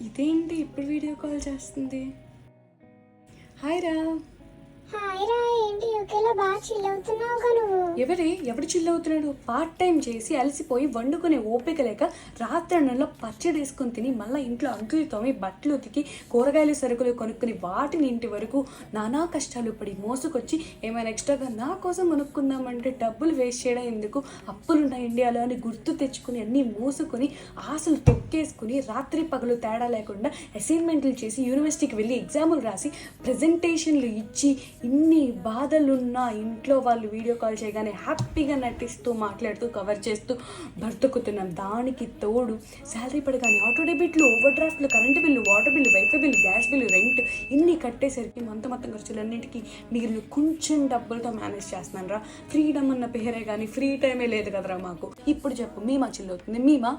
ఇదేంటి ఇప్పుడు video call చేస్తుంది? హాయ్ రా. హాయ్ రా, ఏంటి యూకేలో బాగా చిల్ అవుతున్నావుగా నువ్వు? ఎవడు చిల్ అవుతున్నాడు? పార్ట్ టైం చేసి అలసిపోయి వండుకునే ఓపిక లేక రాత్రన్నలో పచ్చడి వేసుకొని తిని మళ్ళీ ఇంట్లో అంట్లు తోమి బట్టలు ఉతికి కూరగాయలు సరుకులు కొనుక్కుని వాటిని ఇంటి వరకు నానా కష్టాలు పడి మోసుకొచ్చి ఏమైనా ఎక్స్ట్రాగా నా కోసం కొనుక్కుందామంటే డబ్బులు వేస్ట్ చేయడం ఎందుకు, అప్పులున్న ఇండియాలో అని గుర్తు తెచ్చుకుని అన్నీ మోసుకొని ఆశలు తొక్కేసుకుని రాత్రి పగలు తేడా లేకుండా అసైన్మెంట్లు చేసి యూనివర్సిటీకి వెళ్ళి ఎగ్జాములు రాసి ప్రజెంటేషన్లు ఇచ్చి ఇన్ని బాధలున్నా ఇంట్లో వాళ్ళు వీడియో కాల్ చేయగానే హ్యాపీగా నటిస్తూ మాట్లాడుతూ కవర్ చేస్తూ బ్రతుకుతున్నాం. దానికి తోడు శాలరీ పడగానే ఆటో డెబిట్లు, ఓవర్ డ్రాఫ్ట్లు, current bill, water bill, wifi bill, gas bill, rent ఇన్ని కట్టేసరికి మొత్తం ఖర్చులన్నింటికి మిగిలిన కొంచెం డబ్బులతో మేనేజ్ చేస్తున్నాను రా. ఫ్రీడమ్ అన్న పేరే కానీ ఫ్రీ టైమే లేదు కదరా మాకు. ఇప్పుడు చెప్పు, మీమా చిల్ అవుతుంది? మీమా